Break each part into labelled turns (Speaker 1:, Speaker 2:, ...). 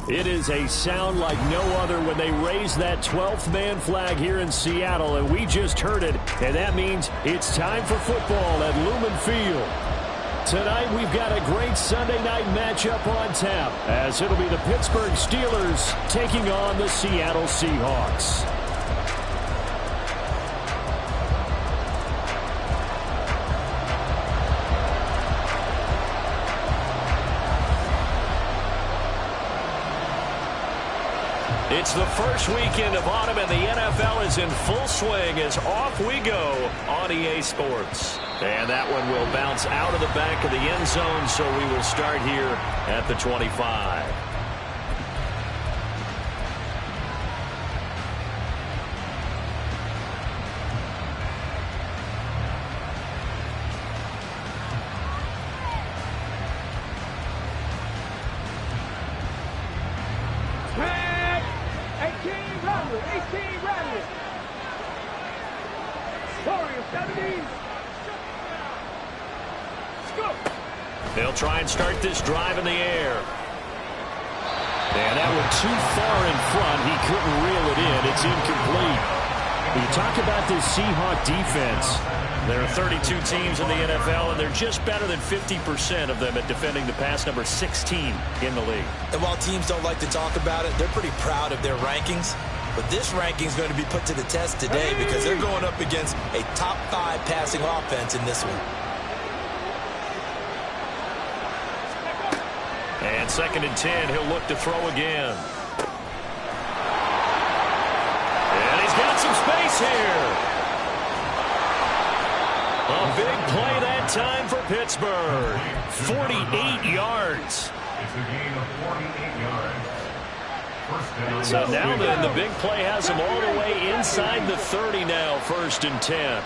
Speaker 1: It is a sound like no other when they raise that 12th man flag here in Seattle, and we just heard it, and that means it's time for football at Lumen Field. Tonight we've got a great Sunday night matchup on tap, as it'll be the Pittsburgh Steelers taking on the Seattle Seahawks. It's the first weekend of autumn, and the NFL is in full swing as off we go on EA Sports. And that one will bounce out of the back of the end zone, so we will start here at the 25. They'll try and start this drive in the air. And that one too far in front. He couldn't reel it in. It's incomplete. When you talk about this Seahawk defense, there are 32 teams in the NFL, and they're just better than 50% of them at defending the pass, number 16 in the league.
Speaker 2: And while teams don't like to talk about it, they're pretty proud of their rankings. But this ranking is going to be put to the test today because they're going up against a top 5 passing offense in this one.
Speaker 1: And 2nd and 10, he'll look to throw again. And he's got some space here. A big play that time for Pittsburgh. 48 yards.
Speaker 3: It's a gain of 48 yards.
Speaker 1: So now then, the big play has him all the way inside the 30 now, 1st and 10.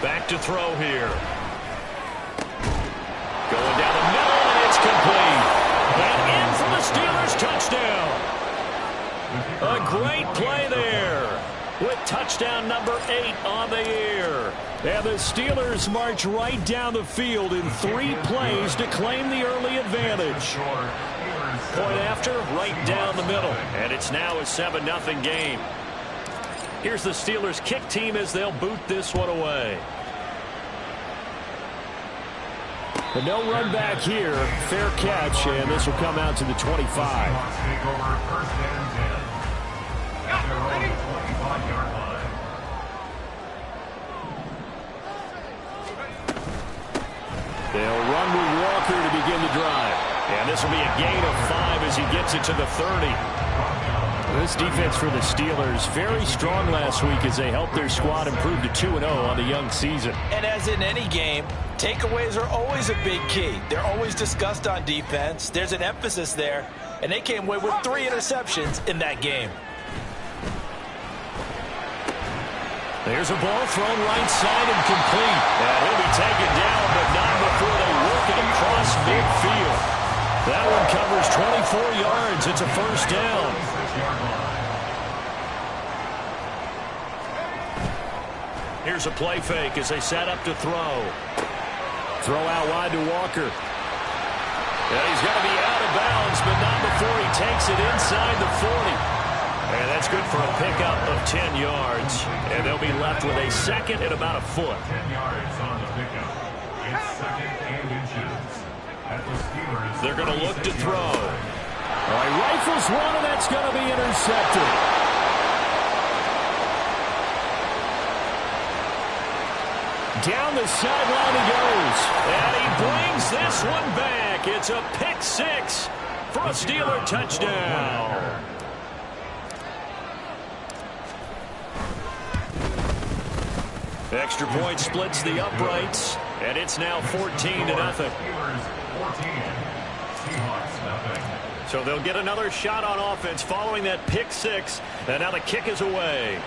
Speaker 1: Back to throw here. Going down the middle, and it's complete. And in for the Steelers touchdown. A great play there with touchdown number 8 on the year. And the Steelers march right down the field in 3 plays to claim the early advantage. Point after, right down the middle. And it's now a 7-0 game. Here's the Steelers kick team as they'll boot this one away. But no run back here. Fair catch, and this will come out to the 25. They'll run with Walker to begin the drive. And this will be a gain of 5 as he gets it to the 30. This defense for the Steelers, very strong last week as they helped their squad improve to 2-0 on the young season.
Speaker 2: And as in any game, takeaways are always a big key. They're always discussed on defense. There's an emphasis there, and they came away with 3 interceptions in that game.
Speaker 1: There's a ball thrown right side and complete. And he'll be taken down, but not before they work it across midfield. That one covers 24 yards. It's a 1st down. Here's a play fake as they set up to throw. Throw out wide to Walker. And he's going to be out of bounds, but not before he takes it inside the 40. And that's good for a pickup of 10 yards. And they'll be left with a 2nd and about a foot.
Speaker 3: 10 yards on the pickup. It's 2nd and inches.
Speaker 1: They're going to look to throw. All right, rifles one, and that's going to be intercepted. Down the sideline he goes. And he brings this one back. It's a pick 6 for a Steeler touchdown. Extra point splits the uprights. And it's now 14-0. So they'll get another shot on offense following that pick six. And now the kick is away.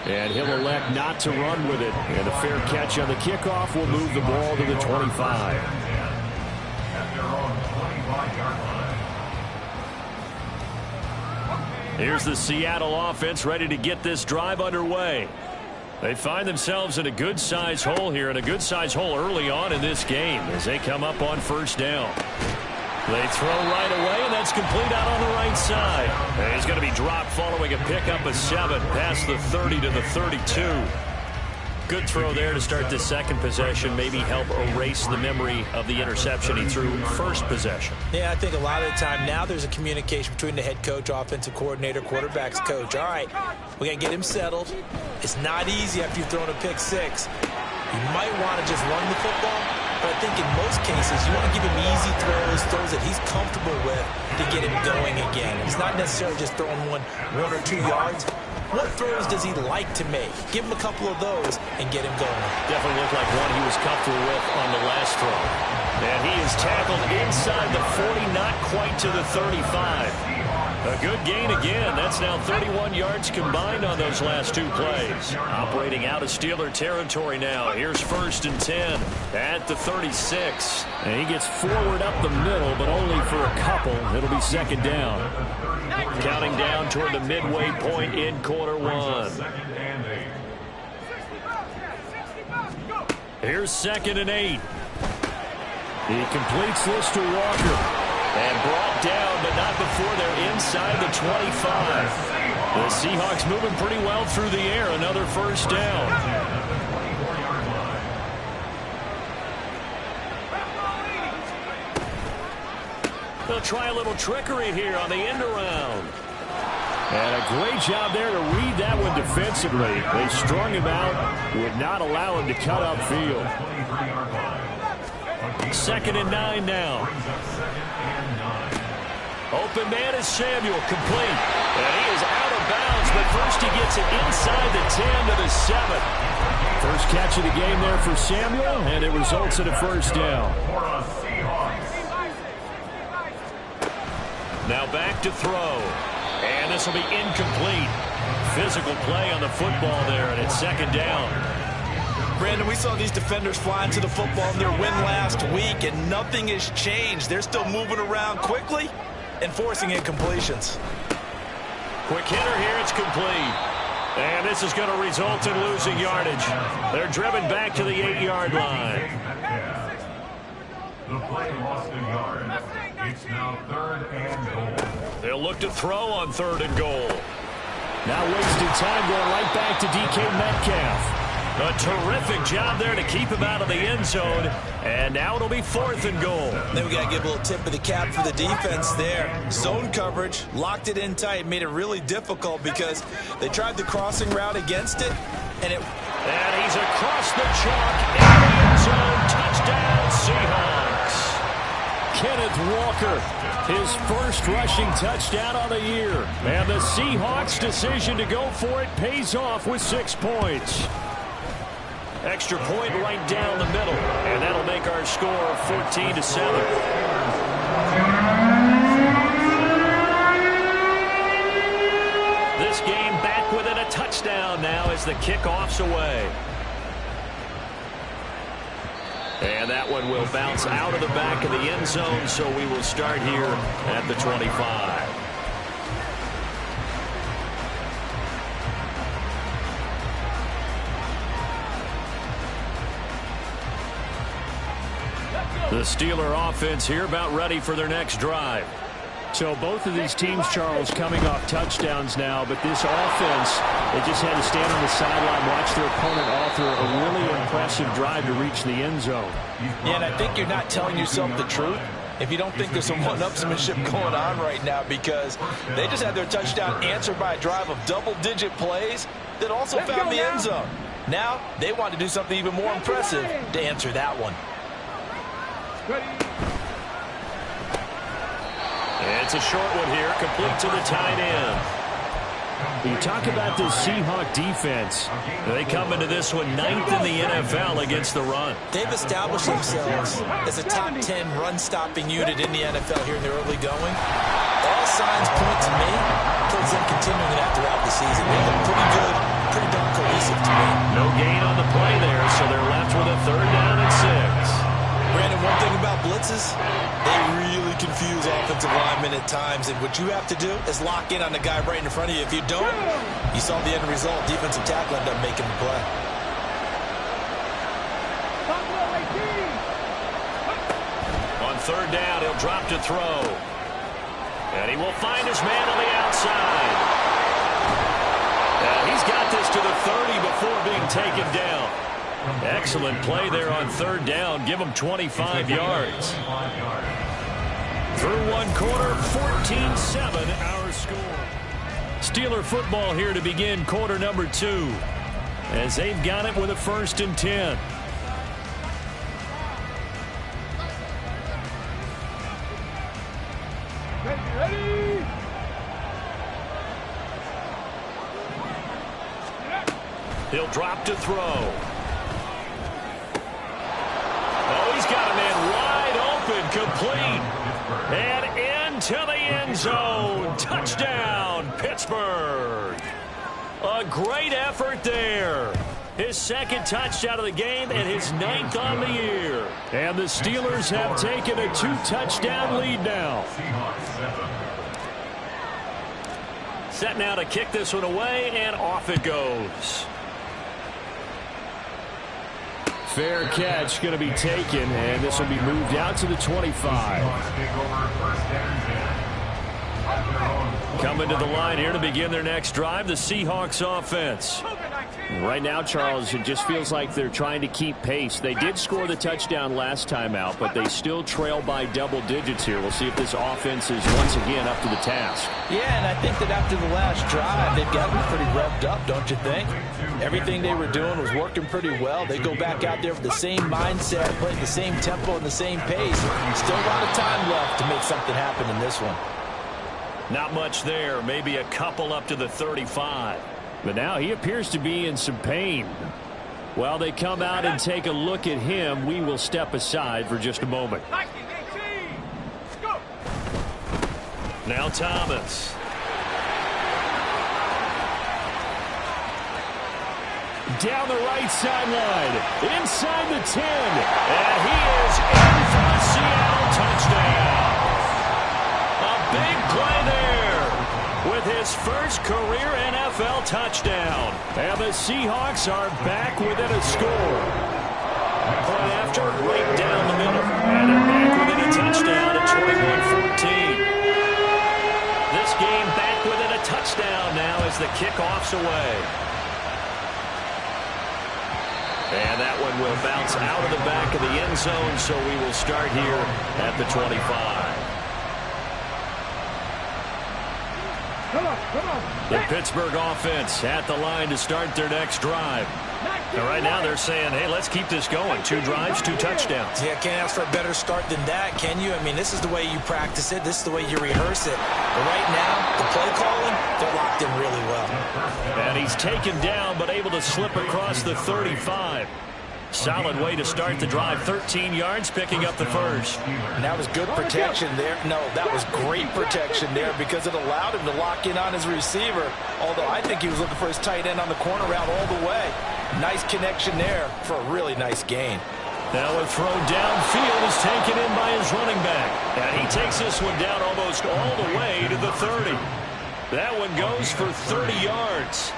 Speaker 1: And he'll elect not to run with it. And a fair catch on the kickoff will move the ball to the 25. Here's the Seattle offense ready to get this drive underway. They find themselves in a good-sized hole here, and a good-sized hole early on in this game as they come up on first down. They throw right away, and that's complete out on the right side. And he's going to be dropped following a pickup of 7 past the 30 to the 32. Good throw there to start the second possession, maybe help erase the memory of the interception he threw first possession.
Speaker 2: Yeah, I think a lot of the time now there's a communication between the head coach, offensive coordinator, quarterback's coach. All right, we got to get him settled. It's not easy after you've thrown a pick six. You might want to just run the football, but I think in most cases you want to give him easy throws that he's comfortable with to get him going again. It's not necessarily just throwing one or 2 yards. What throws does he like to make? Give him a couple of those and get him going.
Speaker 1: Definitely looked like one he was comfortable with on the last throw. And he is tackled inside the 40, not quite to the 35. A good gain again. That's now 31 yards combined on those last 2 plays. Operating out of Steeler territory now. Here's 1st and 10 at the 36. And he gets forward up the middle, but only for a couple. It'll be 2nd down. Counting down toward the midway point in quarter 1. Here's 2nd and 8. He completes this to Walker. And brought down, but not before they're inside the 25. The Seahawks moving pretty well through the air. Another 1st down. They'll try a little trickery here on the end around. And a great job there to read that one defensively. They strung him out, would not allow him to cut upfield. 2nd and 9 now. Open man is Samuel, complete. And he is out of bounds, but first he gets it inside the 10 to the 7. First catch of the game there for Samuel, and it results in a 1st down. Now back to throw. And this will be incomplete. Physical play on the football there, and it's 2nd down.
Speaker 2: Brandon, we saw these defenders flying to the football in their win last week, and nothing has changed. They're still moving around quickly and forcing incompletions.
Speaker 1: Quick hitter here, it's complete. And this is going to result in losing yardage. They're driven back to the 8-yard line.
Speaker 3: The play lost a yard. It's now 3rd and goal.
Speaker 1: They'll look to throw on 3rd and goal. Now wasting time going right back to DK Metcalf. A terrific job there to keep him out of the end zone. And now it'll be 4th and goal.
Speaker 2: Then we got to give a little tip of the cap for the defense there. Zone coverage, locked it in tight, made it really difficult because they tried the crossing route against it. And
Speaker 1: he's across the chalk in the end zone. Touchdown, Seahawks. Kenneth Walker, his first rushing touchdown on the year. And the Seahawks' decision to go for it pays off with 6 points. Extra point right down the middle, and that'll make our score 14-7. This game back within a touchdown now as the kickoff's away. And that one will bounce out of the back of the end zone, so we will start here at the 25. The Steeler offense here about ready for their next drive. So both of these teams, Charles, coming off touchdowns now, but this offense, they just had to stand on the sideline, watch their opponent author a really impressive drive to reach the end zone.
Speaker 2: Yeah, and I think you're not telling yourself the truth if you don't think there's some one-upsmanship going on right now, because they just had their touchdown answered by a drive of double-digit plays that also found the end zone. Now they want to do something even more impressive to answer that one.
Speaker 1: It's a short one here, complete to the tight end. You talk about this Seahawk defense. They come into this one 9th in the NFL against the run.
Speaker 2: They've established themselves as a top 10 run-stopping unit in the NFL here in the early going. All signs point to me towards them continuing that throughout the season. They look pretty good, pretty darn cohesive to me.
Speaker 1: No gain on the play there, so they're left with a 3rd down and 6.
Speaker 2: Brandon, one thing about blitzes, they really confuse offensive linemen at times, and what you have to do is lock in on the guy right in front of you. If you don't, you saw the end result. Defensive tackle ended up making the play.
Speaker 1: On 3rd down, he'll drop to throw. And he will find his man on the outside. And he's got this to the 30 before being taken down. Excellent play there on 3rd down. Give him 25 yards. Through one quarter, 14-7 our score. Steeler football here to begin quarter number 2. As they've got it with a 1st and 10.
Speaker 4: Ready?
Speaker 1: He'll drop to throw. Oh, he's got a man wide open, complete. And into the end zone. Touchdown, Pittsburgh. A great effort there. His 2nd touchdown of the game and his 9th on the year. And the Steelers have taken a 2-touchdown lead now. Set now to kick this one away, and off it goes. Fair catch going to be taken, and this will be moved out to the 25. Coming to the line here to begin their next drive, the Seahawks offense.
Speaker 5: Right now, Charles, it just feels like they're trying to keep pace. They did score the touchdown last time out, but they still trail by double digits here. We'll see if this offense is once again up to the task.
Speaker 2: Yeah, and I think that after the last drive, they've got to be pretty revved up, don't you think? Everything they were doing was working pretty well. They go back out there with the same mindset, playing the same tempo and the same pace. Still a lot of time left to make something happen in this one.
Speaker 1: Not much there. Maybe a couple up to the 35.
Speaker 5: But now he appears to be in some pain. While they come out and take a look at him, we will step aside for just a moment.
Speaker 1: Now Thomas.
Speaker 5: Down the right sideline, inside the 10.
Speaker 1: And he is in for a Seattle touchdown. A big play there with his first career NFL touchdown.
Speaker 5: And the Seahawks are back within a score.
Speaker 1: Point after, right down the middle. And they're back within a touchdown at 21-14. This game back within a touchdown now as the kickoff's away. And that one will bounce out of the back of the end zone, so we will start here at the 25. The Pittsburgh offense at the line to start their next drive. And right now they're saying, hey, let's keep this going. 2 drives, 2 touchdowns.
Speaker 2: Yeah, can't ask for a better start than that, can you? I mean, this is the way you practice it. This is the way you rehearse it. But right now, the play calling, they're locked in really well.
Speaker 1: And he's taken down, but able to slip across the 35. Solid way to start the drive. 13 yards, picking up the first.
Speaker 2: And that was good protection there. No, that was great protection there because it allowed him to lock in on his receiver. Although I think he was looking for his tight end on the corner route all the way. Nice connection there for a really nice gain.
Speaker 1: Now a throw downfield is taken in by his running back. And he takes this one down almost all the way to the 30. That one goes for 30 yards.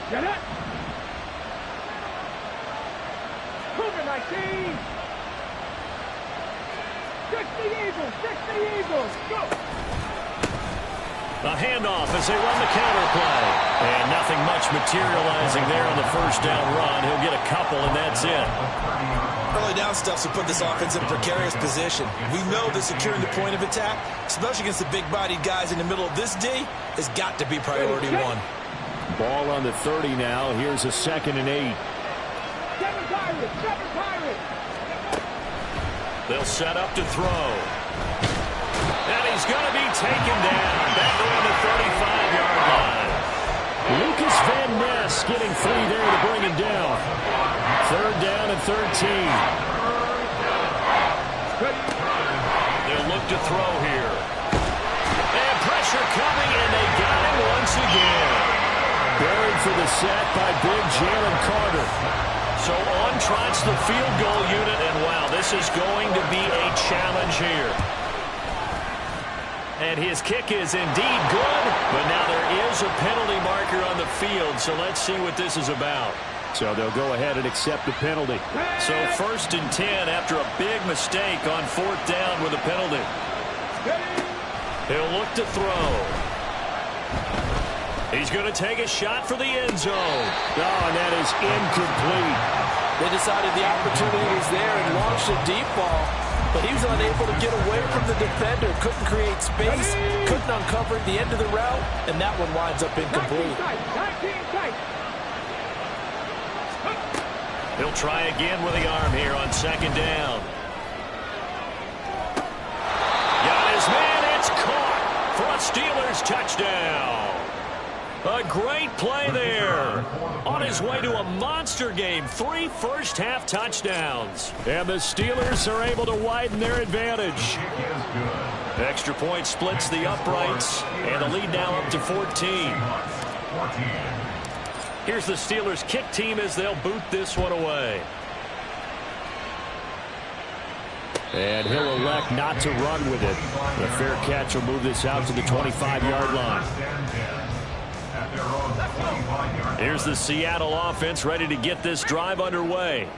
Speaker 4: Get it! Cougar 19! Fix the Eagles! Fix the Eagles! Go!
Speaker 1: A handoff as they run the counter play. And nothing much materializing there on the first down run. He'll get a couple, and that's it.
Speaker 2: Early down stuff to put this offense in a precarious position. We know that securing the point of attack, especially against the big-bodied guys in the middle of this D, has got to be priority one.
Speaker 5: Ball on the 30 now. Here's a 2nd and 8.
Speaker 4: 7 Pirates! 7 Pirates!
Speaker 1: They'll set up to throw. And he's going to be taken down back around the 35-yard line.
Speaker 5: Lucas Van Ness getting free there to bring him down. 3rd down and 13.
Speaker 1: They'll look to throw here. And pressure coming, and they got him once again.
Speaker 5: Buried for the sack by big Jalen Carter.
Speaker 1: So on trots the field goal unit, and wow, this is going to be a challenge here. And his kick is indeed good, but now there is a penalty marker on the field, so let's see what this is about.
Speaker 5: So they'll go ahead and accept the penalty.
Speaker 1: So 1st and 10 after a big mistake on 4th down with a penalty. He'll look to throw. He's going to take a shot for the end zone.
Speaker 5: Oh, and that is incomplete.
Speaker 2: They decided the opportunity was there and launched a deep ball, but he was unable to get away from the defender. Couldn't create space, couldn't uncover the end of the route, and that one winds up incomplete.
Speaker 1: He'll try again with the arm here on 2nd down. Got his man. It's caught for a Steelers touchdown. A great play there. On his way to a monster game. 3 first-half touchdowns.
Speaker 5: And the Steelers are able to widen their advantage.
Speaker 1: Extra point splits the uprights. And the lead now up to 14. Here's the Steelers kick team as they'll boot this one away.
Speaker 5: And he'll elect not to run with it. The fair catch will move this out to the 25-yard line.
Speaker 1: Here's the Seattle offense ready to get this drive underway.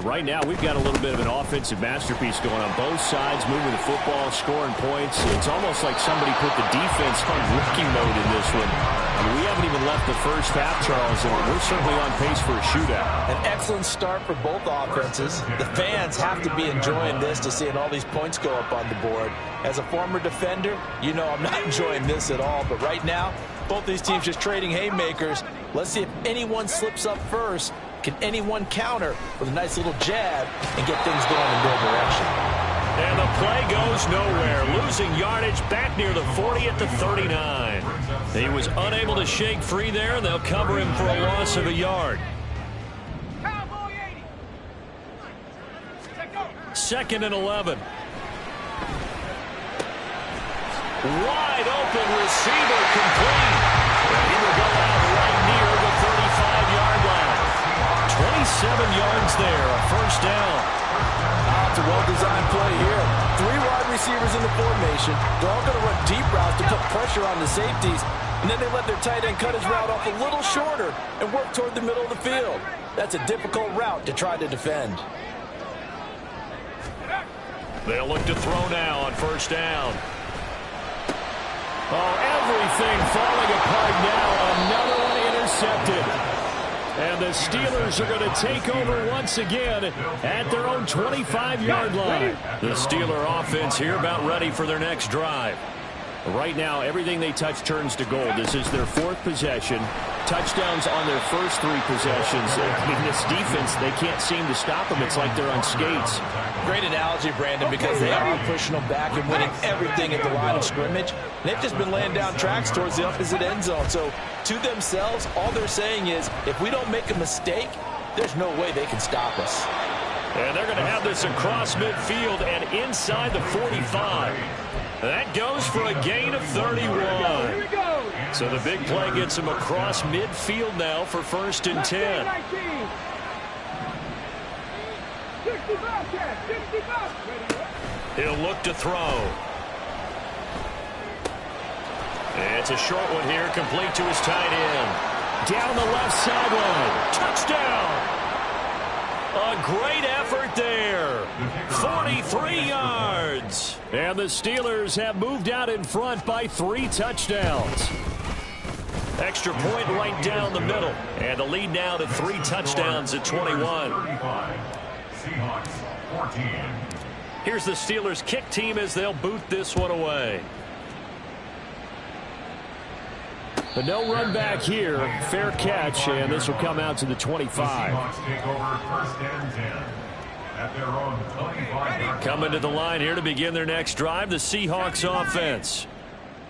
Speaker 5: Right now, we've got a little bit of an offensive masterpiece going on both sides, moving the football, scoring points. It's almost like somebody put the defense on rookie mode in this one. I mean, we haven't even left the first half, Charles, and we're certainly on pace for a shootout.
Speaker 2: An excellent start for both offenses. The fans have to be enjoying this to seeing all these points go up on the board. As a former defender, you know I'm not enjoying this at all. But right now, both these teams just trading haymakers. Let's see if anyone slips up first. Can anyone counter with a nice little jab and get things going in their direction?
Speaker 1: And the play goes nowhere. Losing yardage back near the 40 at the 39. He was unable to shake free there, and they'll cover him for a loss of a yard. 2nd and 11. Wide open receiver complete. And he will go out right near the 35-yard line. 27 yards there, a first down.
Speaker 2: It's a well-designed play here. 3 wide receivers in the formation. They're all going to run deep routes to put pressure on the safeties. And then they let their tight end cut his route off a little shorter and work toward the middle of the field. That's a difficult route to try to defend.
Speaker 1: They'll look to throw now on 1st down.
Speaker 5: Oh, everything falling apart now. Another one intercepted. And the Steelers are going to take over once again at their own 25-yard line.
Speaker 1: The Steeler offense here about ready for their next drive.
Speaker 5: Right now, everything they touch turns to gold. This is their 4th possession. Touchdowns on their first 3 possessions. In this defense, they can't seem to stop them. It's like they're on skates.
Speaker 2: Great analogy, Brandon, because they are pushing them back and winning everything at the line of scrimmage. They've just been laying down tracks towards the opposite end zone. So to themselves, all they're saying is, if we don't make a mistake, there's no way they can stop us.
Speaker 1: And they're going to have this across midfield and inside the 45. That goes for a gain of 31. So the big play gets him across midfield now for 1st and 10. He'll look to throw. It's a short one here, complete to his tight end.
Speaker 5: Down the left sideline.
Speaker 1: Touchdown! A great effort there. 43 yards.
Speaker 5: And the Steelers have moved out in front by 3 touchdowns.
Speaker 1: Extra point right down the middle. And the lead now to 3 touchdowns at 21.
Speaker 3: Seahawks 14.
Speaker 1: Here's the Steelers kick team as they'll boot this one away.
Speaker 5: But no run back here. Fair catch, and this will come out to the 25.
Speaker 3: The Seahawks take over 1st and 10. at their own 25-yard.
Speaker 1: Coming to the line here to begin their next drive, the Seahawks offense.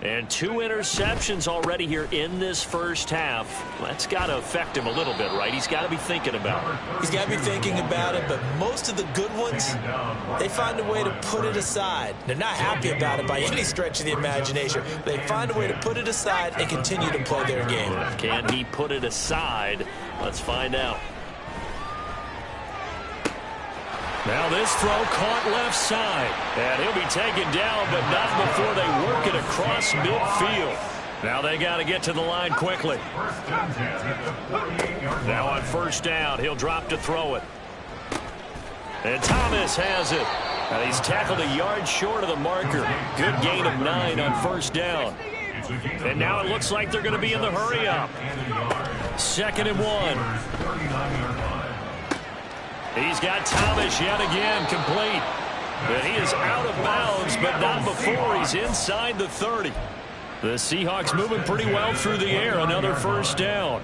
Speaker 1: And 2 interceptions already here in this first half. That's got to affect him a little bit, right? He's got to be thinking about it.
Speaker 2: He's got to be thinking about it, but most of the good ones, they find a way to put it aside. They're not happy about it by any stretch of the imagination. They find a way to put it aside and continue to play their game.
Speaker 1: Can he put it aside? Let's find out. Now this throw caught left side. And he'll be taken down, but not before they work it across midfield. Now they got to get to the line quickly. Now on first down, he'll drop to throw it. And Thomas has it. And he's tackled a yard short of the marker. Good gain of 9 on first down. And now it looks like they're going to be in the hurry-up. 2nd and 1. He's got Thomas yet again, complete. And he is out of bounds, but not before he's inside the 30. The Seahawks moving pretty well through the air. Another first down.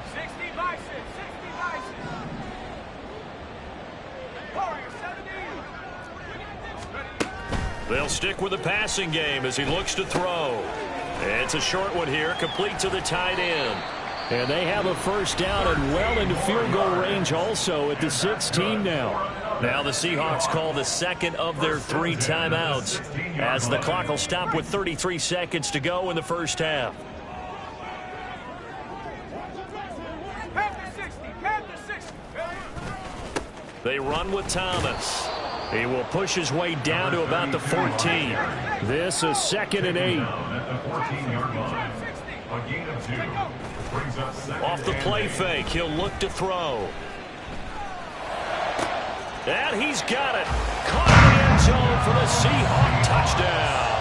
Speaker 1: They'll stick with the passing game as he looks to throw. It's a short one here, complete to the tight end. And they have a first down and well into field goal range also at the 16 now. Now the Seahawks call the second of their 3 timeouts as the clock will stop with 33 seconds to go in the first half. They run with Thomas. He will push his way down to about the 14. This is 2nd and 8.
Speaker 3: At the 14-yard line. A gain of 2. Brings up 2nd
Speaker 1: Off the play fake, he'll look to throw. And he's got it. Caught in the end zone for the Seahawk touchdown.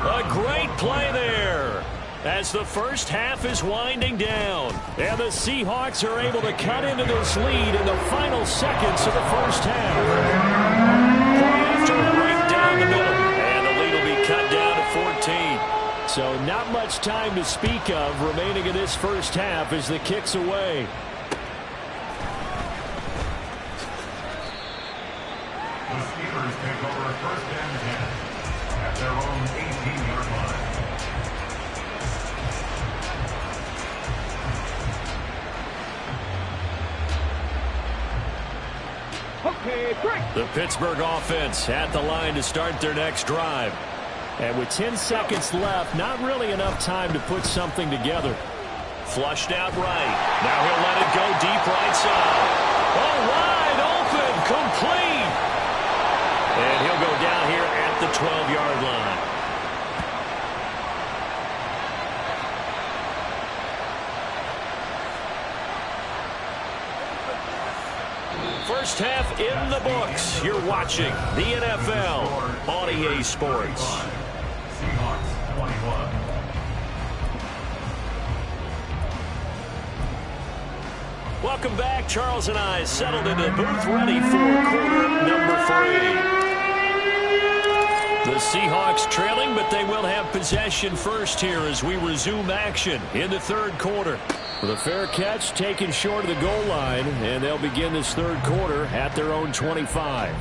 Speaker 1: A great play there as the first half is winding down. And the Seahawks are able to cut into this lead in the final seconds of the first half. Play after right down the middle. And the lead will be cut down to 14. So not much time to speak of remaining in this first half as the kick's away.
Speaker 3: The Steelers take over 1st and 10 at their own 18-yard line.
Speaker 4: Okay, break.
Speaker 1: The Pittsburgh offense at the line to start their next drive. And with 10 seconds left, not really enough time to put something together. Flushed out right. Now he'll let it go deep right side. Oh, wide open, complete. And he'll go down here at the 12-yard line. First half in the books. You're watching the NFL on EA Sports.
Speaker 3: Seahawks 21.
Speaker 1: Welcome back. Charles and I settled into the booth ready for quarter number 3. The Seahawks trailing, but they will have possession first here as we resume action in the 3rd quarter. With a fair catch taken short of the goal line, and they'll begin this 3rd quarter at their own 25.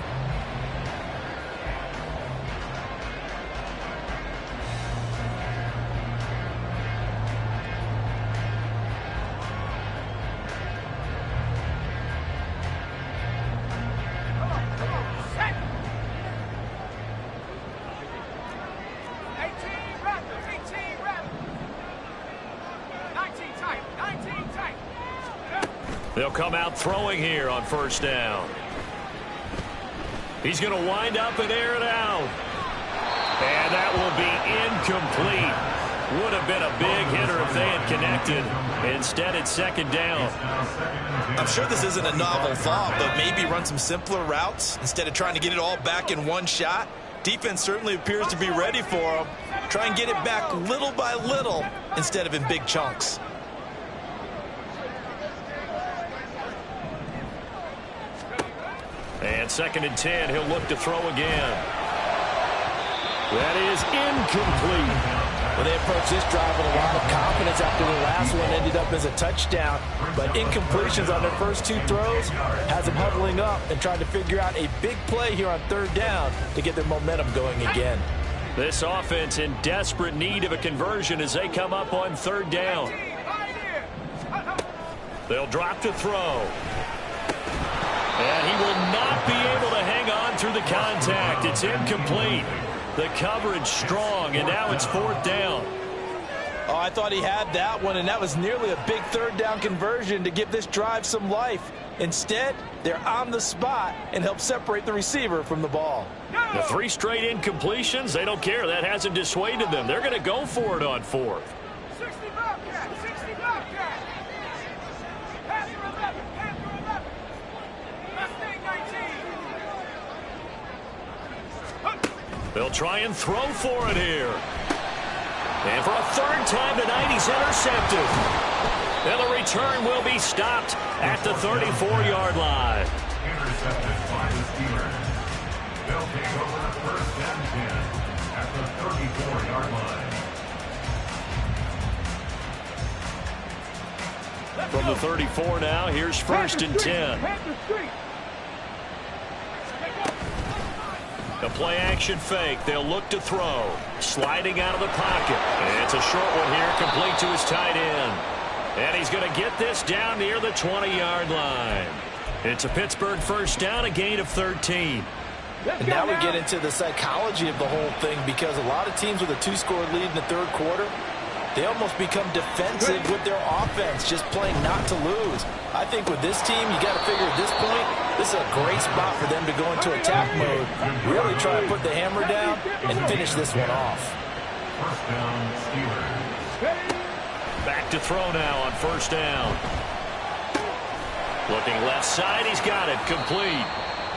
Speaker 1: They'll come out throwing here on first down. He's going to wind up and air it out. And that will be incomplete. Would have been a big hitter if they had connected. Instead, it's 2nd down.
Speaker 2: I'm sure this isn't a novel thought, but maybe run some simpler routes instead of trying to get it all back in one shot. Defense certainly appears to be ready for them. Try and get it back little by little instead of in big chunks.
Speaker 1: And 2nd and 10, he'll look to throw again. That is incomplete.
Speaker 2: Well, they approached this drive with a lot of confidence after the last one ended up as a touchdown. But incompletions on their first two throws has them huddling up and trying to figure out a big play here on third down to get their momentum going again.
Speaker 1: This offense in desperate need of a conversion as they come up on third down. They'll drop to throw. And he will not be able to hang on through the contact. It's incomplete. The coverage strong, and now it's fourth down.
Speaker 2: Oh, I thought he had that one, and that was nearly a big third down conversion to give this drive some life. Instead, they're on the spot and help separate the receiver from the ball.
Speaker 1: The 3 straight incompletions, they don't care. That hasn't dissuaded them. They're going to go for it on fourth.
Speaker 4: 60 Bobcat, 60 Bobcat. Pass for 11, pass for 11. Mustang 19.
Speaker 1: They'll try and throw for it here. And for a third time tonight, he's intercepted. And the return will be stopped at the 34-yard line.
Speaker 3: Intercepted by the Steelers. They'll take over first and 10 at the 34-yard line.
Speaker 1: From the 34 now, here's first and 10. A play-action fake. They'll look to throw. Sliding out of the pocket. And it's a short one here, complete to his tight end. And he's going to get this down near the 20-yard line. It's a Pittsburgh first down, a gain of 13.
Speaker 2: And now we get into the psychology of the whole thing, because a lot of teams with a 2-score lead in the third quarter, they almost become defensive with their offense, just playing not to lose. I think with this team, you got to figure at this point, this is a great spot for them to go into attack mode, really try to put the hammer down and finish this one off.
Speaker 3: First down, Steelers.
Speaker 1: Back to throw now on first down. Looking left side, he's got it, complete.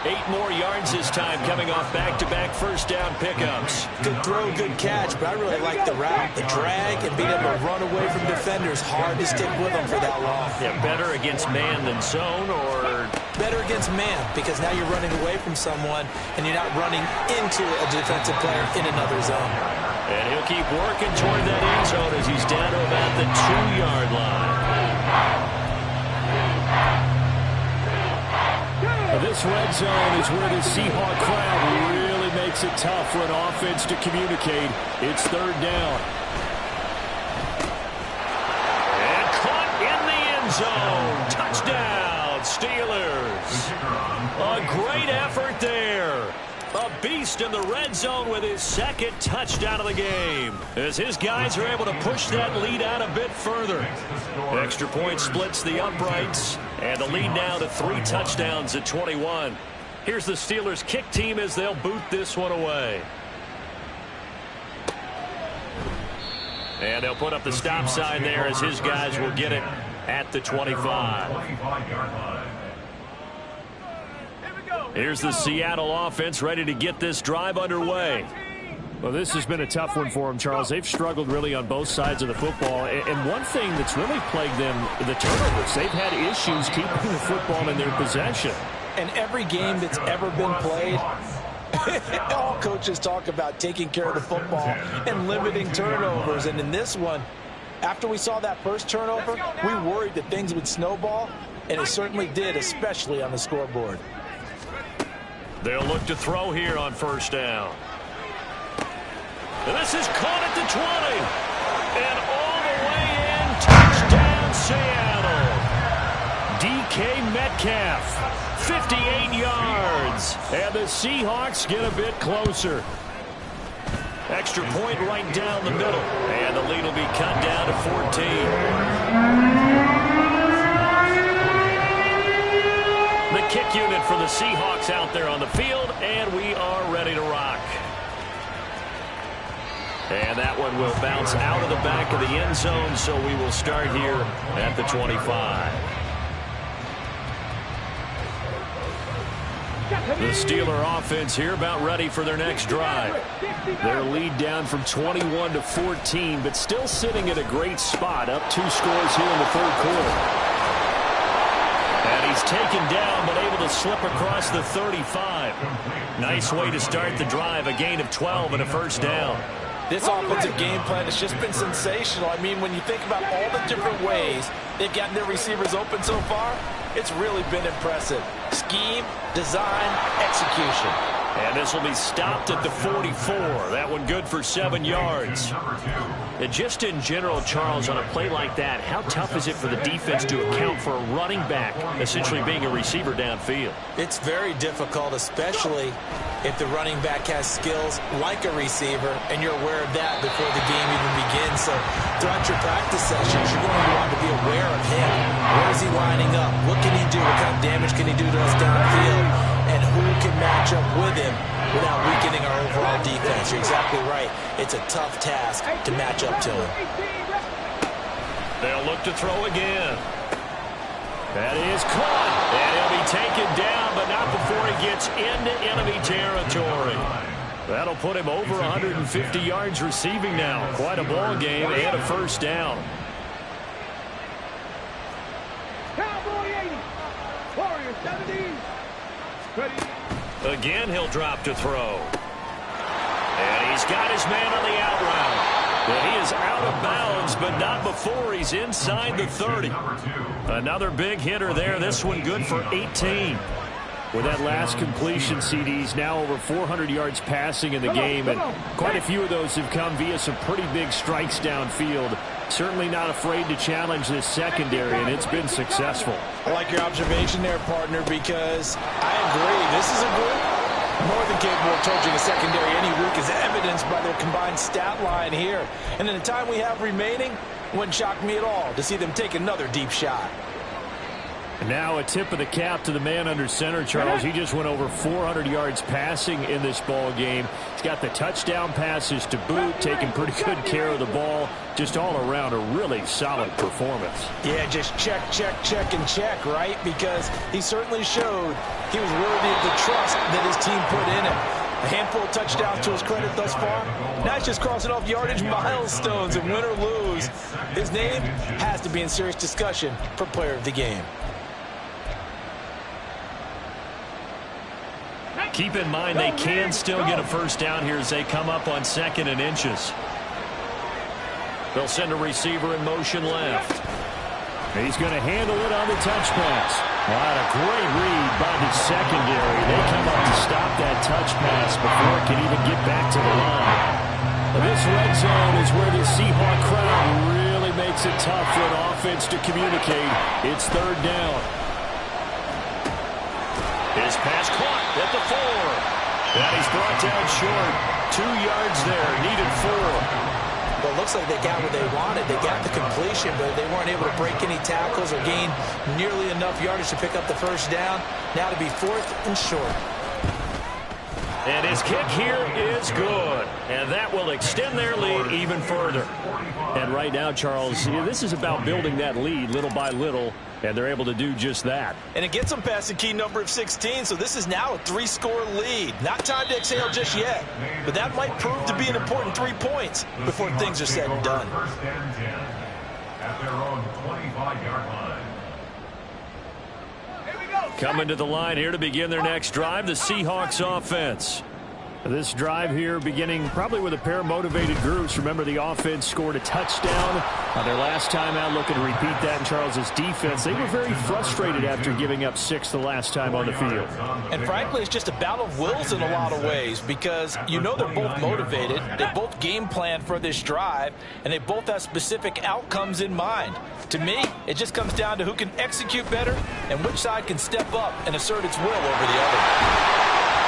Speaker 1: 8 more yards this time, coming off back-to-back first down pickups.
Speaker 2: Good throw, good catch, but I really like the route. The drag and being able to run away from defenders, hard to stick with them for that long.
Speaker 1: Yeah, better against man than zone, or
Speaker 2: better against man, because now you're running away from someone and you're not running into a defensive player in another zone.
Speaker 1: And he'll keep working toward that end zone as he's down to about the 2-yard line. This red zone is where the Seahawk crowd really makes it tough for an offense to communicate. It's third down. And caught in the end zone. Touchdown, Steelers. A great effort there. A beast in the red zone with his second touchdown of the game, as his guys are able to push that lead out a bit further. Extra point splits the uprights, and the lead now to 3 touchdowns at 21. Here's the Steelers kick team as they'll boot this one away. And they'll put up the stop sign there as his guys will get it at the 25. Here's the Seattle offense ready to get this drive underway. Well, this has been a tough one for them, Charles. They've struggled really on both sides of the football. And one thing that's really plagued them, the turnovers. They've had issues keeping the football in their possession.
Speaker 2: And every game that's ever been played, all coaches talk about taking care of the football and limiting turnovers. And in this one, after we saw that first turnover, we worried that things would snowball, and it certainly did, especially on the scoreboard.
Speaker 1: They'll look to throw here on first down. And this is caught at the 20. And all the way in, touchdown Seattle. DK Metcalf, 58 yards. And the Seahawks get a bit closer. Extra point right down the middle. And the lead will be cut down to 14. The kick unit for the Seahawks out there on the field, and we are ready to rock. And that one will bounce out of the back of the end zone, so we will start here at the 25. The Steeler offense here about ready for their next drive. Their lead down from 21 to 14, but still sitting at a great spot, up 2 scores here in the third quarter. And he's taken down, but able to slip across the 35. Nice way to start the drive, a gain of 12 and a first down.
Speaker 2: This offensive game plan has just been sensational. I mean, when you think about all the different ways they've gotten their receivers open so far, it's really been impressive. Scheme, design, execution.
Speaker 1: And this will be stopped at the 44. That one good for 7 yards. And just in general, Charles, on a play like that, how tough is it for the defense to account for a running back essentially being a receiver downfield?
Speaker 2: It's very difficult, especially if the running back has skills like a receiver, and you're aware of that before the game even begins. So throughout your practice sessions, you're going to want to be aware of him. Where is he lining up? What can he do? What kind of damage can he do to us downfield? And who can match up with him without weakening our overall defense? You're exactly right. It's a tough task to match up to him.
Speaker 1: They'll look to throw again. That is caught. And he'll be taken down, but not before he gets into enemy territory. That'll put him over 150 yards receiving now. Quite a ball game and a first down.
Speaker 4: Cowboy 80. Warrior 70. Ready.
Speaker 1: Again, he'll drop to throw. And he's got his man on the out route. And he is out of bounds, but not before he's inside the 30. Another big hitter there. This one good for 18.
Speaker 5: With that last completion, CD's now over 400 yards passing in the game, and quite a few of those have come via some pretty big strikes downfield. Certainly not afraid to challenge this secondary, and it's been successful.
Speaker 2: I like your observation there, partner, because I agree. This is a group more than capable of torching a secondary any week, as evidenced by their combined stat line here. And in the time we have remaining, it wouldn't shock me at all to see them take another deep shot.
Speaker 5: And now a tip of the cap to the man under center, Charles. He just went over 400 yards passing in this ball game. He's got the touchdown passes to boot, taking pretty good care of the ball. Just all around a really solid performance.
Speaker 2: Yeah, just check, and check, right? Because he certainly showed he was worthy of the trust that his team put in him. A handful of touchdowns to his credit thus far. Now he's just crossing off yardage milestones, and win or lose, his name has to be in serious discussion for player of the game.
Speaker 1: Keep in mind they can still get a first down here as they come up on 2nd and inches. They'll send a receiver in motion left.
Speaker 5: He's going to handle it on the touch pass. What a great read by the secondary. They come up to stop that touch pass before it can even get back to the line. This red zone is where the Seahawk crowd really makes it tough for an offense to communicate. It's 3rd down.
Speaker 1: His pass caught at the 4. And he's brought down short. 2 yards there, needed 4.
Speaker 2: Well, it looks like they got what they wanted. They got the completion, but they weren't able to break any tackles or gain nearly enough yardage to pick up the first down. Now to be 4th and short.
Speaker 1: And his kick here is good. And that will extend their lead even further.
Speaker 5: And right now, Charles, this is about building that lead little by little, and they're able to do just that.
Speaker 2: And it gets them past the key number of 16, so this is now a 3-score lead. Not time to exhale just yet, but that might prove to be an important 3 points before things are said and done.
Speaker 3: First and 10 at their own 25-yard line.
Speaker 4: Here we go.
Speaker 1: Coming to the line here to begin their next drive, the Seahawks offense.
Speaker 5: This drive here beginning probably with a pair of motivated groups. Remember, the offense scored a touchdown on their last time out. Looking to repeat that in Charles's defense. They were very frustrated after giving up 6 the last time on the field.
Speaker 2: And frankly, it's just a battle of wills in a lot of ways, because you know they're both motivated. They both game plan for this drive, and they both have specific outcomes in mind. To me, it just comes down to who can execute better and which side can step up and assert its will over the other.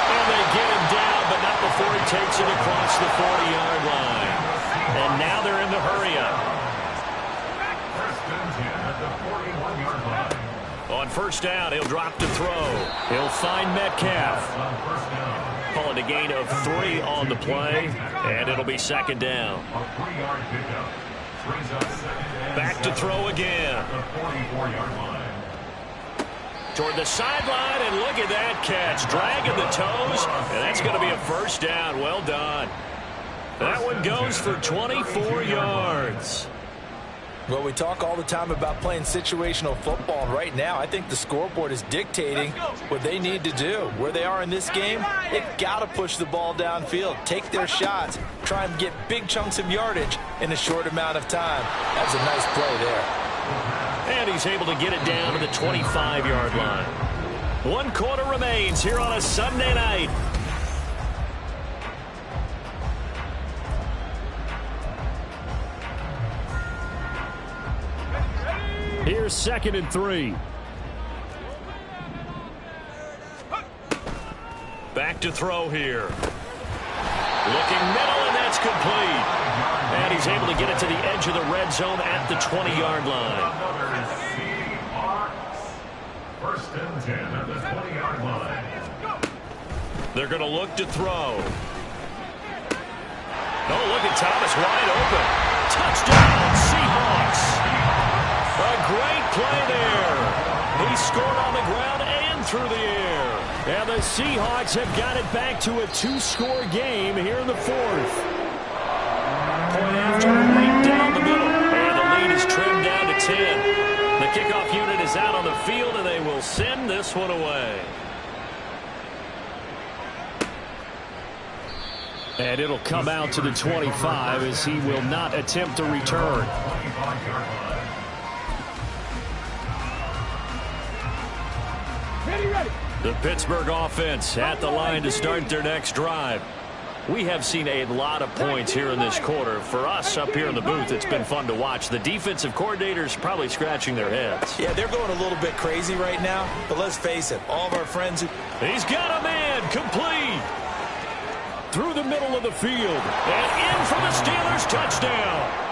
Speaker 1: And they get him down, but not before he takes it across the 40-yard line. And now they're in the hurry-up.
Speaker 3: First and 10 at the 41-yard line.
Speaker 1: On first down, he'll drop to throw. He'll find Metcalf. Calling a gain of 3 on the play, and it'll be 2nd down.
Speaker 3: A 3-yard pickup. Brings up 2nd and
Speaker 1: Back to throw again.
Speaker 3: at the 44-yard line.
Speaker 1: Toward the sideline, and look at that catch. Dragging the toes, and that's going to be a first down. Well done. That one goes for 24 yards.
Speaker 2: Well, we talk all the time about playing situational football, and right now I think the scoreboard is dictating what they need to do. Where they are in this game, they've got to push the ball downfield, take their shots, try and get big chunks of yardage in a short amount of time. That's a nice play there.
Speaker 1: And he's able to get it down to the 25-yard line. 1 quarter remains here on a Sunday night. Here's 2nd and 3. Back to throw here. Looking middle, and that's complete. And he's able to get it to the edge of the red zone at the 20-yard line.
Speaker 3: First and 10 at the 20-yard line.
Speaker 1: They're going to look to throw. Oh, look at Thomas wide open. Touchdown, Seahawks. A great play there. He scored on the ground and through the air. And the Seahawks have got it back to a 2-score game here in the 4th. Point after right down the middle. And the lead is trimmed down to 10. The kickoff unit is out on the field, and they will send this one away. And it'll come out to the 25 as he will not attempt to return. The Pittsburgh offense at the line to start their next drive. We have seen a lot of points here in this quarter. For us up here in the booth, it's been fun to watch. The defensive coordinators probably scratching their heads.
Speaker 2: Yeah, they're going a little bit crazy right now, but let's face it, all of our friends who...
Speaker 1: He's got a man complete. Through the middle of the field. And in for the Steelers touchdown.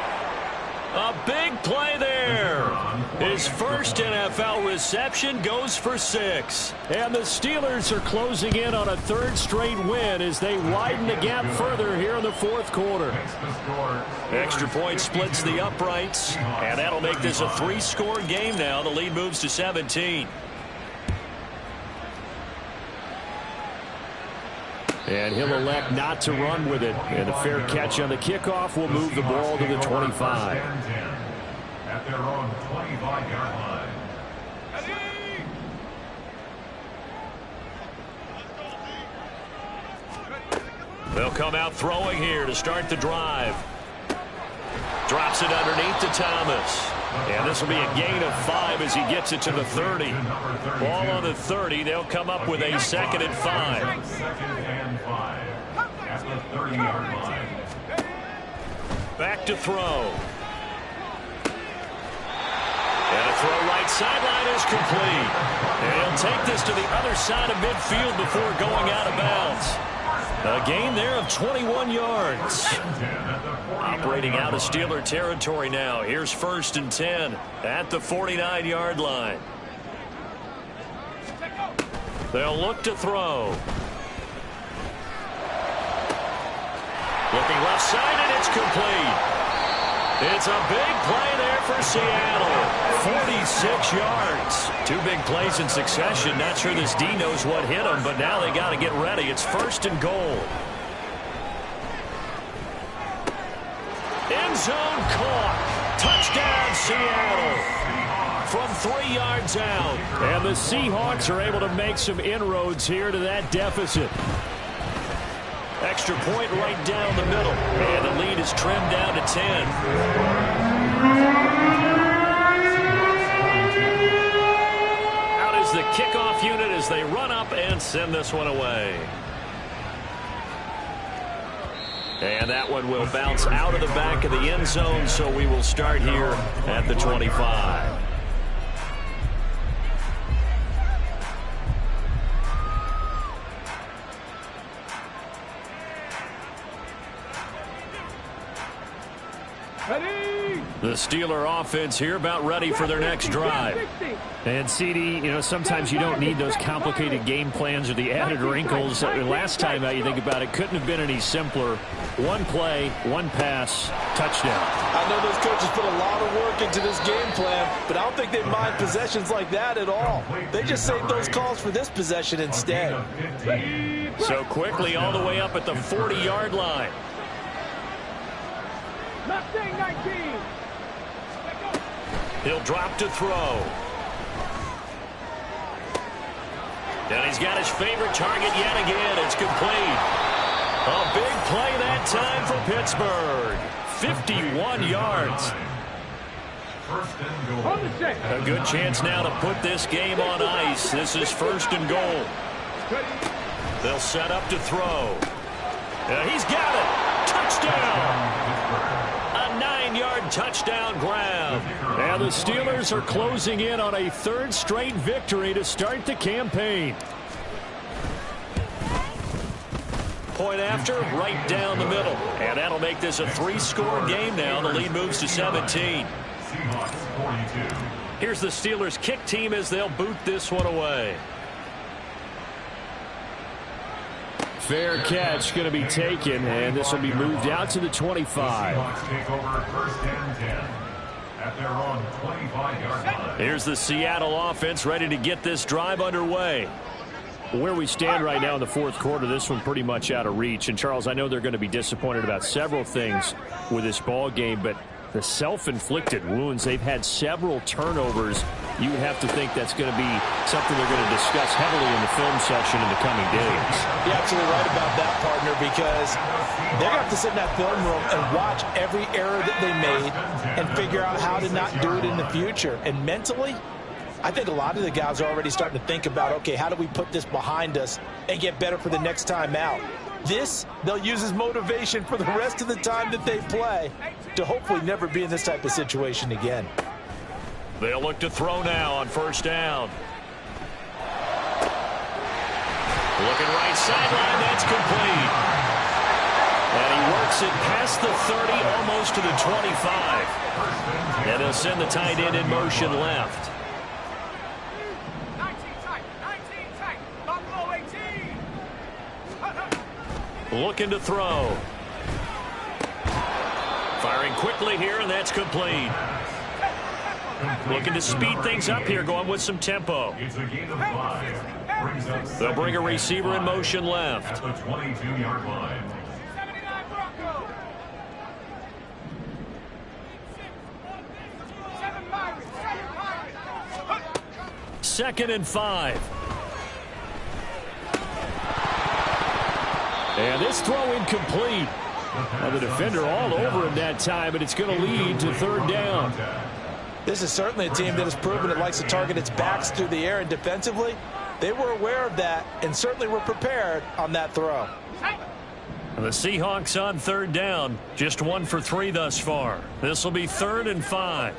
Speaker 1: A big play there. His first NFL reception goes for 6. And the Steelers are closing in on a 3rd straight win as they widen the gap further here in the 4th quarter. Extra point splits the uprights. And that'll make this a 3-score game now. The lead moves to 17. And he'll elect not to run with it. And a fair catch on the kickoff will move the ball to the 25.
Speaker 3: At their own 25-yard line.
Speaker 1: They'll come out throwing here to start the drive. Drops it underneath to Thomas. And this will be a gain of 5 as he gets it to the 30. Ball on the 30. They'll come up with a 2nd and 5.
Speaker 3: 2nd and 5 at the 30-yard line.
Speaker 1: Back to throw. And a throw right sideline is complete. And he'll take this to the other side of midfield before going out of bounds. A gain there of 21 yards. Operating out of Steeler territory now. Here's 1st and 10 at the 49-yard line. They'll look to throw. Looking left side, and it's complete. It's a big play there for Seattle. 46 yards. 2 big plays in succession. Not sure this D knows what hit him, but now they got to get ready. It's 1st and goal. End zone caught. Touchdown, Seattle. From 3 yards out. And the Seahawks are able to make some inroads here to that deficit. Extra point right down the middle. And the lead is trimmed down to 10. Out is the kickoff unit as they run up and send this one away. And that one will bounce out of the back of the end zone, so we will start here at the 25. The Steeler offense here about ready for their next drive. And CD, you know, sometimes you don't need those complicated game plans or the added wrinkles. Last time out, you think about it, couldn't have been any simpler. 1 play, 1 pass, touchdown.
Speaker 2: I know those coaches put a lot of work into this game plan, but I don't think they mind possessions like that at all. They just saved those calls for this possession instead.
Speaker 1: So quickly all the way up at the 40-yard line.
Speaker 4: Mustang 19.
Speaker 1: He'll drop to throw. And he's got his favorite target yet again. It's complete. A big play that time for Pittsburgh. 51 yards. A good chance now to put this game on ice. This is 1st and goal. They'll set up to throw. He's got it. Touchdown. A 9-yard touchdown grab.
Speaker 5: And the Steelers are closing in on a 3rd straight victory to start the campaign.
Speaker 1: Point after, right down the middle. And that'll make this a 3-score game now. The lead moves to 17. Here's the Steelers kick team as they'll boot this one away.
Speaker 5: Fair catch going to be taken, and this will be moved out to the 25.
Speaker 3: Take over 1st and 10 at their own 25-yard line.
Speaker 1: Here's the Seattle offense ready to get this drive underway.
Speaker 5: Where we stand right now in the 4th quarter, this one pretty much out of reach. And, Charles, I know they're going to be disappointed about several things with this ball game, but the self-inflicted wounds, they've had several turnovers. You would have to think that's going to be something they're going to discuss heavily in the film session in the coming days.
Speaker 2: You're absolutely right about that, partner, because they're going to have to sit in that film room and watch every error that they made and figure out how to not do it in the future. And mentally, I think a lot of the guys are already starting to think about, okay, how do we put this behind us and get better for the next time out? This, they'll use as motivation for the rest of the time that they play to hopefully never be in this type of situation again.
Speaker 1: They'll look to throw now on 1st down. Looking right sideline, that's complete. And he works it past the 30, almost to the 25. And he'll send the tight end in motion left.
Speaker 4: 19 tight, Buffalo 18.
Speaker 1: Looking to throw. Firing quickly here, and that's complete. Looking to speed things up here, going with some tempo.
Speaker 3: It's a gain of 5.
Speaker 1: They'll bring a receiver in motion left.
Speaker 3: At the 22-yard line.
Speaker 4: 79 Broncos. 7 Pirates.
Speaker 1: 2nd and 5.
Speaker 5: And this throw incomplete. Now the defender all over him that time, and it's going to lead to 3rd down.
Speaker 2: This is certainly a team that has proven it likes to target its backs through the air, and defensively, they were aware of that and certainly were prepared on that throw.
Speaker 1: The Seahawks on 3rd down, just 1 for 3 thus far. This will be 3rd and 5.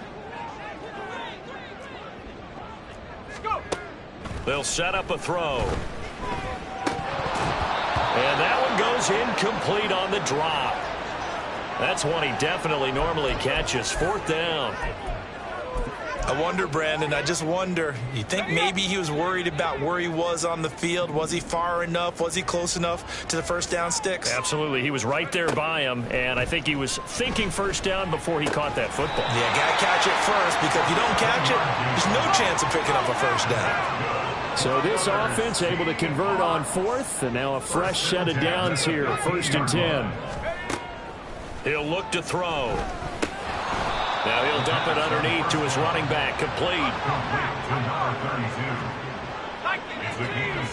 Speaker 1: They'll set up a throw. And that one goes incomplete on the drop. That's one he definitely normally catches. 4th down.
Speaker 2: I wonder, Brandon, I just wonder, you think maybe he was worried about where he was on the field? Was he far enough? Was he close enough to the 1st down sticks?
Speaker 1: Absolutely. He was right there by him, and I think he was thinking 1st down before he caught that football.
Speaker 2: Yeah, got to catch it first, because if you don't catch it, there's no chance of picking up a 1st down.
Speaker 5: So this offense able to convert on 4th, and now a fresh set of downs here, 1st and 10.
Speaker 1: He'll look to throw. Now he'll dump it underneath to his running back. Complete.
Speaker 3: It's a gain of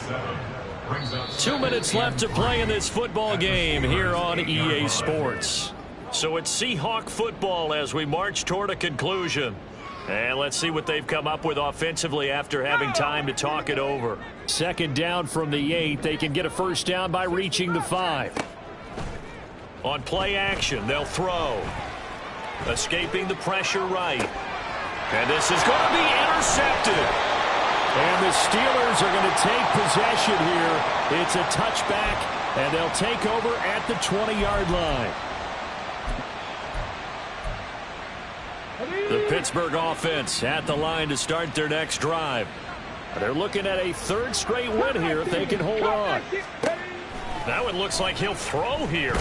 Speaker 3: 7.
Speaker 1: 2 minutes left to play in this football game here on EA Sports. So it's Seahawk football as we march toward a conclusion. And let's see what they've come up with offensively after having time to talk it over.
Speaker 5: 2nd down from the 8. They can get a 1st down by reaching the 5.
Speaker 1: On play action, they'll throw. Escaping the pressure right. And this is going to be intercepted.
Speaker 5: And the Steelers are going to take possession here. It's a touchback, and they'll take over at the 20-yard line.
Speaker 1: The Pittsburgh offense at the line to start their next drive.
Speaker 5: They're looking at a 3rd straight win here if they can hold on.
Speaker 1: Now it looks like he'll throw here.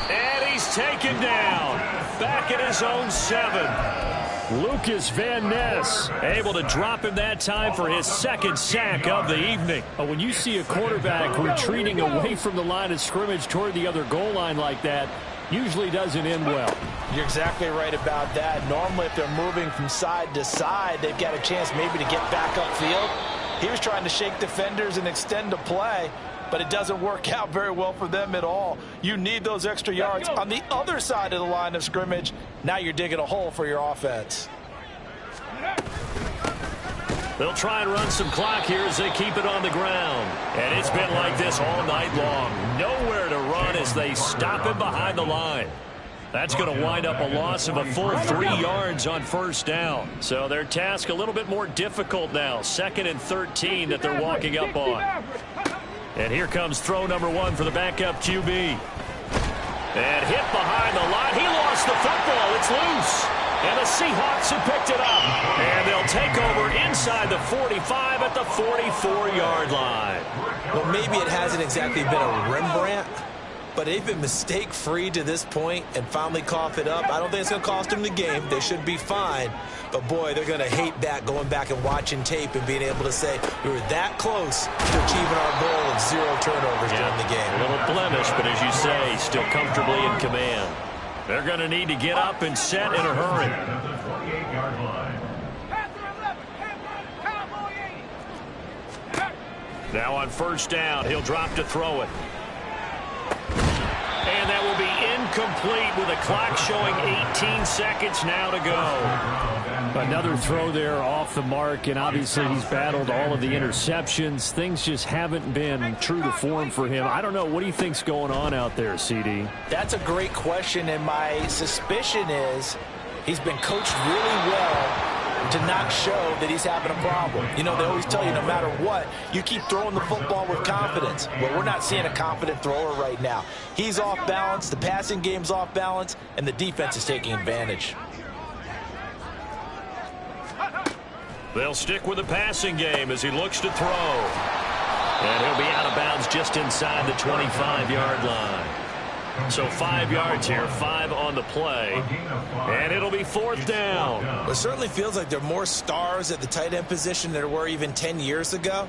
Speaker 1: And he's taken down. Back at his own 7.
Speaker 5: Lucas Van Ness
Speaker 1: able to drop him that time for his 2nd sack of the evening.
Speaker 5: When you see a quarterback retreating away from the line of scrimmage toward the other goal line like that, usually doesn't end well.
Speaker 2: You're exactly right about that. Normally, if they're moving from side to side, they've got a chance maybe to get back upfield. He was trying to shake defenders and extend the play, but it doesn't work out very well for them at all. You need those extra yards on the other side of the line of scrimmage. Now you're digging a hole for your offense.
Speaker 1: They'll try and run some clock here as they keep it on the ground. And it's been like this all night long. Nowhere to run as they stop him behind the line. That's going to wind up a loss of a full 3 yards on first down. So their task a little bit more difficult now. 2nd and 13 that they're walking up on. And here comes throw number 1 for the backup QB. And hit behind the line. He lost the football. It's loose. And the Seahawks have picked it up. And they'll take over inside the 45 at the 44-yard line.
Speaker 2: Well, maybe it hasn't exactly been a Rembrandt, but they've been mistake-free to this point and finally cough it up. I don't think it's going to cost them the game. They should be fine. But, boy, they're going to hate that, going back and watching tape and being able to say we were that close to achieving our goal of 0 turnovers during the game.
Speaker 1: A little blemish, but as you say, still comfortably in command. They're going to need to get up and set in a hurry. Now on first down, he'll drop to throw it. And that will be incomplete with a clock showing 18 seconds now to go.
Speaker 5: Another throw there off the mark, and obviously he's battled all of the interceptions. Things just haven't been true to form for him. I don't know. What do you think's going on out there, CD?
Speaker 2: That's a great question, and my suspicion is he's been coached really well to not show that he's having a problem. You know, they always tell you no matter what, you keep throwing the football with confidence. Well, we're not seeing a confident thrower right now. He's off balance, the passing game's off balance, and the defense is taking advantage.
Speaker 1: They'll stick with the passing game as he looks to throw. And he'll be out of bounds just inside the 25-yard line. So 5 yards here, 5 on the play. And it'll be 4th down.
Speaker 2: Well, it certainly feels like there are more stars at the tight end position than there were even 10 years ago.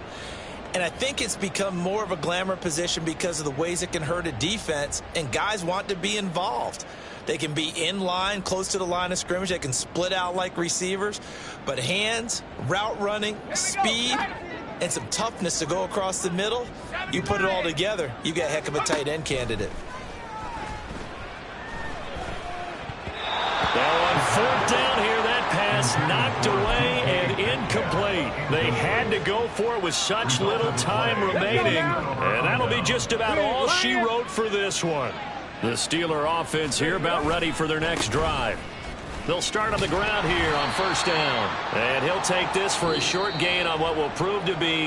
Speaker 2: And I think it's become more of a glamour position because of the ways it can hurt a defense, and guys want to be involved. They can be in line, close to the line of scrimmage. They can split out like receivers. But hands, route running, speed, and some toughness to go across the middle, you put it all together, you got a heck of a tight end candidate.
Speaker 1: Now on 4th down here, that pass knocked away and incomplete. They had to go for it with such little time remaining. And that'll be just about all she wrote for this one. The Steeler offense here about ready for their next drive. They'll start on the ground here on first down. And he'll take this for a short gain on what will prove to be